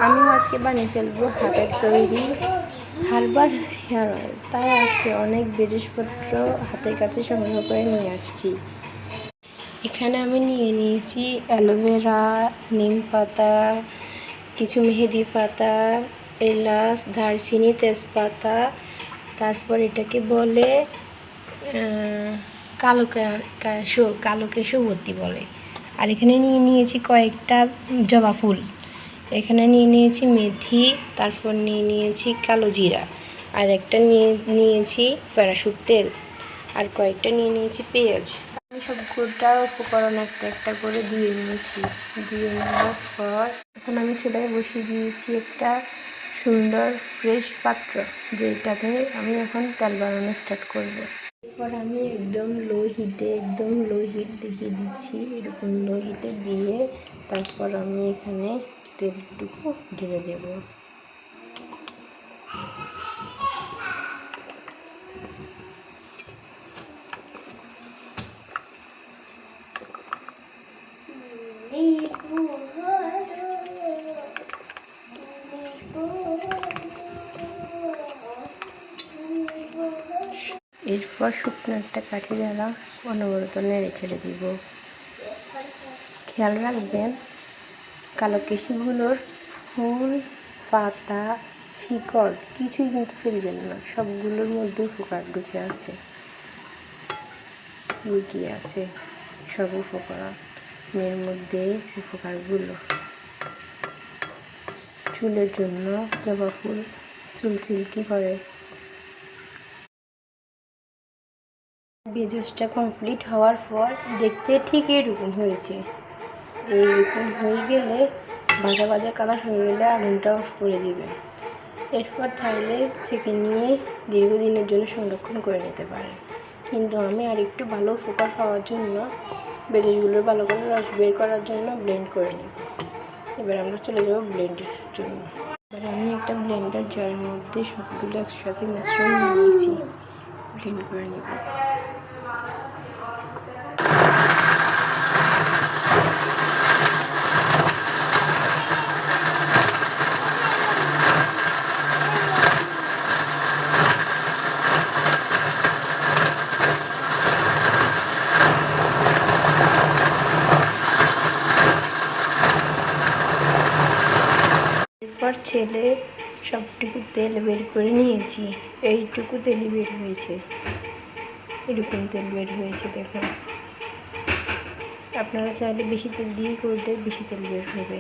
আমি আজকে বানিয়ে ফেলবো হাতের তৈরি হার্বাল হেয়ার অয়েল। তাই আজকে অনেক জিনিসপত্র হাতের কাছে সংগ্রহ করে নিয়ে আসছি। এখানে আমি নিয়ে নিয়েছি অ্যালোভেরা, নিম পাতা, কিছু মেহেদি পাতা, এলাচ, দারচিনি, তেজপাতা, তারপর এটাকে বলে কালো কেশবতী বলে। আর এখানে নিয়ে নিয়েছি কয়েকটা জবা ফুল, এখানে নিয়ে নিয়েছি মেথি, তারপর নিয়ে নিয়েছি কালো জিরা, আর একটা নিয়েছি প্যারাশুট তেল, আর কয়েকটা নিয়ে নিয়েছি পেঁয়াজ। আমি সবগুলোটা উপকরণ একটা একটা করে দিয়ে নিয়েছি। দিয়ে নেওয়ার পর এখন আমি চুলায় বসিয়ে দিয়েছি একটা সুন্দর ফ্রেশ পাত্র, যেটাতে আমি এখন তেল বানানো স্টার্ট করবো। এরপর আমি একদম লো হিট দেখিয়ে দিচ্ছি। এরকম লো হিটে দিয়ে তারপর আমি এখানে তেলটুকু ঢেলে দেব। এরপর শুকনো একটা কাঠি দ্বারা অনবরত নেড়ে ছেড়ে দিব। খেয়াল রাখবেন কালো কেশিগুলোর ফুল, পাতা, শিকড় কিছুই কিন্তু ফেলবেন না, সবগুলোর মধ্যে উপকার ঢুকে আছে, লুকিয়ে আছে সব উপকরণের মধ্যে। উপকারগুলো চুলের জন্য জবা ফুল চুল সিল্কি করে। বেজসটা কমপ্লিট হওয়ার পর দেখতে ঠিক এরকম হয়েছে। এইরকম হয়ে গেলে ভাজা ভাজা কালার হয়ে গেলে আগুনটা অফ করে দিবেন। এরপর চাইলে ছেঁকে নিয়ে দীর্ঘদিনের জন্য সংরক্ষণ করে নিতে পারেন। কিন্তু আমি আর একটু ভালো উপকার পাওয়ার জন্য বেজসগুলোর ভালো করে রস বের করার জন্য ব্লেন্ড করে নিব। এবার আমরা চলে যাব ব্লেন্ডের জন্য। এবার আমি একটা ব্লেন্ডার জারের মধ্যে সবগুলো একসাথে মিশ্রণ নিয়েছি, ব্লেন্ড করে নেব। এরপর ছেলে সবটুকু তেল বের করে নিয়েছি। এইটুকু তেলই বের হয়েছে, এরকম তেল বের হয়েছে দেখুন। আপনারা চাইলে বেশি তেল দিয়ে করলে বেশি তেল বের হবে।